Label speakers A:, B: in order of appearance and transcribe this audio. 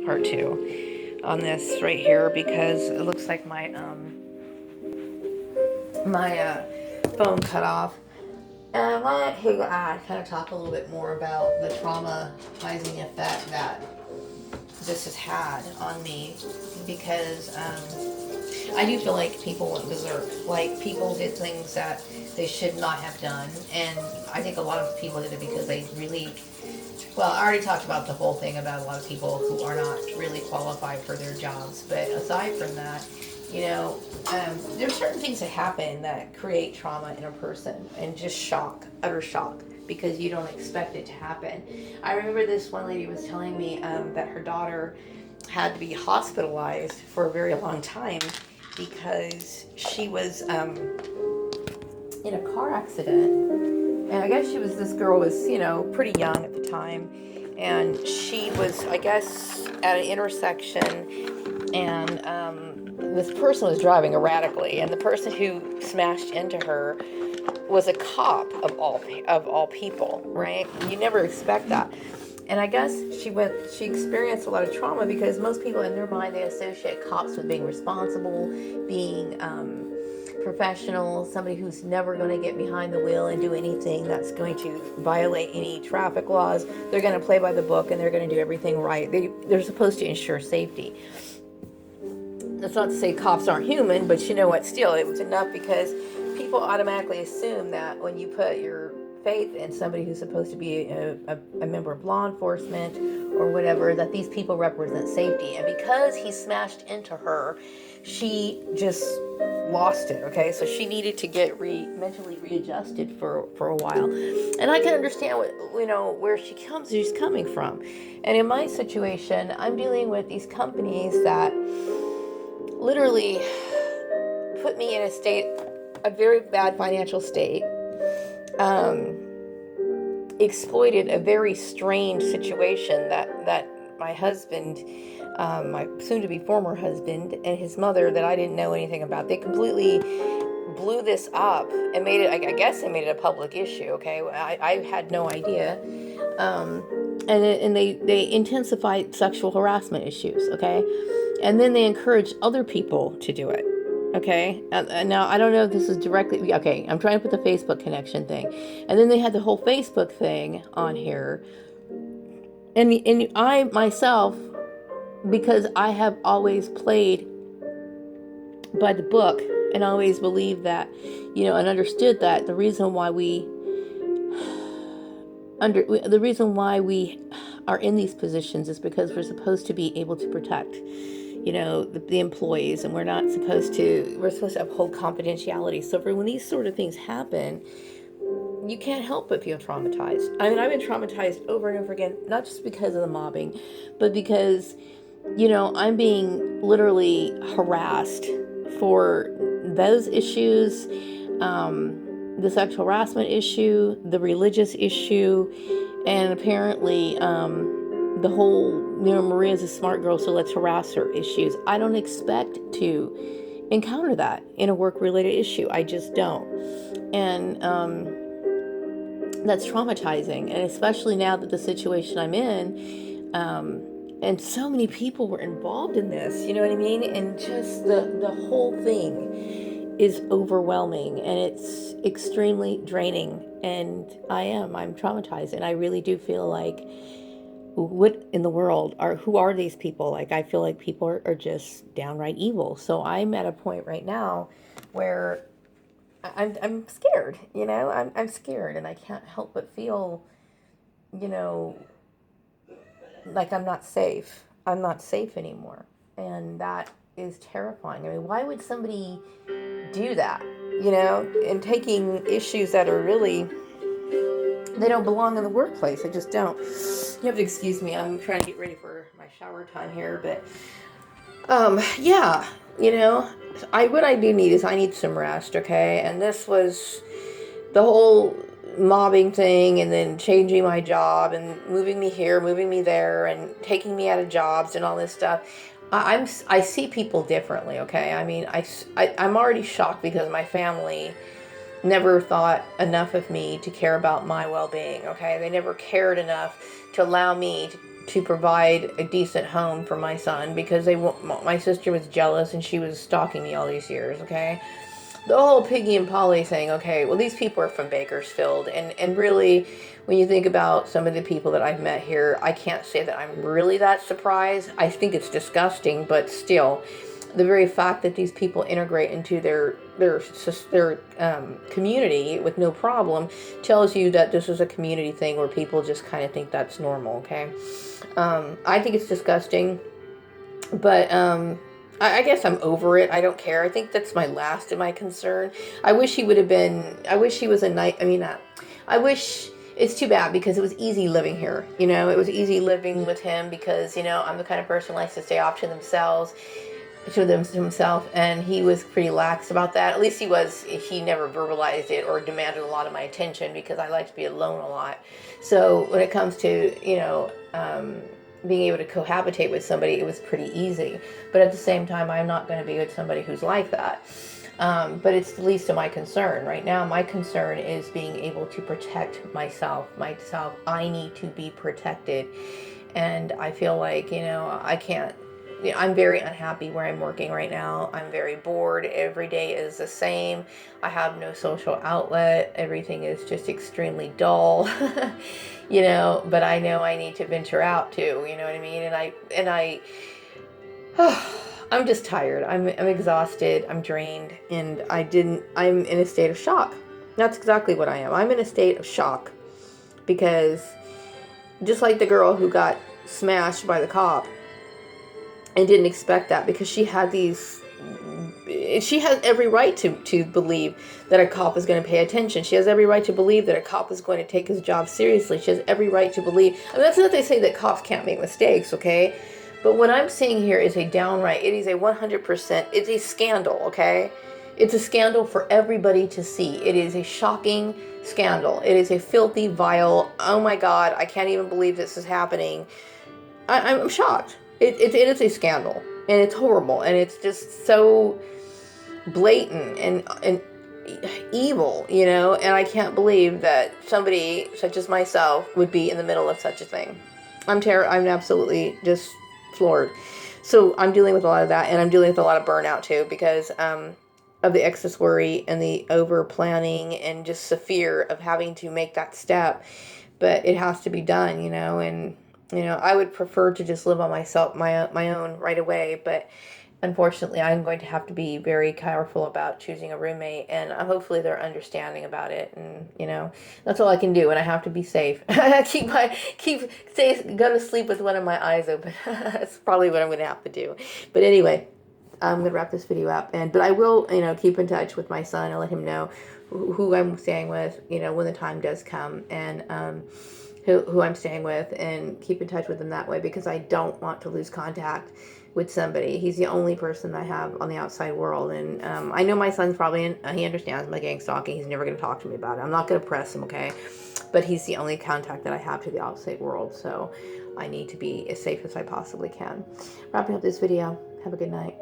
A: part two on this right here, because it looks like my phone cut off. And I want to kind of talk a little bit more about the traumatizing effect that this has had on me, because I do feel like people went berserk. Like, people did things that they should not have done, and I think a lot of people did it because they really. Well, I already talked about the whole thing about a lot of people who are not really qualified for their jobs. But aside from that, there's certain things that happen that create trauma in a person and just shock, utter shock, because you don't expect it to happen. I remember this one lady was telling me that her daughter had to be hospitalized for a very long time because she was in a car accident. And I guess this girl was, pretty young at the time. And she was, I guess, at an intersection, and this person was driving erratically. And the person who smashed into her was a cop of all people, right? You never expect that. And I guess she experienced a lot of trauma because most people in their mind, they associate cops with being responsible, being professional, somebody who's never going to get behind the wheel and do anything that's going to violate any traffic laws. They're going to play by the book and they're going to do everything right. They're supposed to ensure safety. That's not to say cops aren't human, but you know what? Still, it was enough because people automatically assume that when you put your faith in somebody who's supposed to be a member of law enforcement or whatever, that these people represent safety. And because he smashed into her, she just lost it. Okay, so she needed to get mentally readjusted for a while. And I can understand where she's coming from. And in my situation, I'm dealing with these companies that literally put me in a very bad financial state, exploited a very strange situation that my husband, my soon-to-be former husband, and his mother, that I didn't know anything about, they completely blew this up and made it, I guess they made it a public issue, okay? I had no idea. And they intensified sexual harassment issues, okay? And then they encouraged other people to do it. Okay. Now, I don't know if this is directly. Okay. I'm trying to put the Facebook connection thing. And then they had the whole Facebook thing on here. And I myself, because I have always played by the book and always believed that, and understood that the reason why we are in these positions is because we're supposed to be able to protect, the employees, and we're supposed to uphold confidentiality. So for when these sort of things happen, you can't help but feel traumatized. I mean, I've been traumatized over and over again, not just because of the mobbing, but because, I'm being literally harassed for those issues, the sexual harassment issue, the religious issue, and apparently the whole, Maria's a smart girl, so let's harass her issues. I don't expect to encounter that in a work-related issue. I just don't. And that's traumatizing. And especially now that the situation I'm in, and so many people were involved in this, you know what I mean? And just the whole thing is overwhelming, and it's extremely draining. And I'm traumatized, and I really do feel like, what in the world who are these people? Like, I feel like people are just downright evil. So I'm at a point right now where I'm scared, I'm scared, and I can't help but feel, you know, like I'm not safe anymore. And that is terrifying. I mean, why would somebody do that? And taking issues that are really, they don't belong in the workplace. They just don't. You have to excuse me. I'm trying to get ready for my shower time here, but yeah, what I do need is I need some rest, okay? And this was the whole mobbing thing, and then changing my job and moving me here, moving me there, and taking me out of jobs and all this stuff. I see people differently, okay? I mean, I'm already shocked because my family never thought enough of me to care about my well-being, okay? They never cared enough to allow me to provide a decent home for my son because my sister was jealous and she was stalking me all these years, okay? The whole Piggy and Polly thing, okay, well, these people are from Bakersfield, and really, when you think about some of the people that I've met here, I can't say that I'm really that surprised. I think it's disgusting, but still, the very fact that these people integrate into their community with no problem tells you that this is a community thing where people just kind of think that's normal, okay? I think it's disgusting, but I guess I'm over it. I don't care. I think that's my last of my concern. I wish he would have been. I wish he was a night. I mean, I wish. It's too bad because it was easy living here. You know, it was easy living with him because, you know, I'm the kind of person who likes to stay off to himself, and he was pretty lax about that. At least he was. He never verbalized it or demanded a lot of my attention because I like to be alone a lot. So when it comes to, you know, being able to cohabitate with somebody, it was pretty easy. But at the same time, I'm not going to be with somebody who's like that. But it's the least of my concern. Right now, my concern is being able to protect myself. I need to be protected. And I feel like, you know, I can't. You know, I'm very unhappy where I'm working right now. I'm very bored. Every day is the same. I have no social outlet. Everything is just extremely dull. You know, but I know I need to venture out too, you know what I mean? I'm just tired. I'm exhausted. I'm drained, and I'm in a state of shock. That's exactly what I am. I'm in a state of shock because just like the girl who got smashed by the cop and didn't expect that, because she has every right to believe that a cop is going to pay attention. She has every right to believe that a cop is going to take his job seriously. She has every right to believe. I mean, that's not to say that cops can't make mistakes, okay? But what I'm seeing here is it is a 100%, it's a scandal, okay? It's a scandal for everybody to see. It is a shocking scandal. It is a filthy, vile, oh my God, I can't even believe this is happening. I'm shocked. It is a scandal, and it's horrible, and it's just so blatant and evil, you know, and I can't believe that somebody such as myself would be in the middle of such a thing. I'm absolutely just floored. So I'm dealing with a lot of that, and I'm dealing with a lot of burnout too because of the excess worry and the over planning and just the fear of having to make that step. But it has to be done, you know, and you know, I would prefer to just live on my own right away, but unfortunately, I'm going to have to be very careful about choosing a roommate, and hopefully they're understanding about it. And you know, that's all I can do, and I have to be safe. Go to sleep with one of my eyes open. That's probably what I'm going to have to do. But anyway, I'm going to wrap this video up, but I will, you know, keep in touch with my son and let him know who I'm staying with, you know, when the time does come, and who I'm staying with, and keep in touch with him that way, because I don't want to lose contact with somebody. He's the only person I have on the outside world, and I know my son's probably he understands my gang stalking. He's never going to talk to me about it. I'm not going to press him, okay? But he's the only contact that I have to the outside world, so I need to be as safe as I possibly can. Wrapping up this video. Have a good night.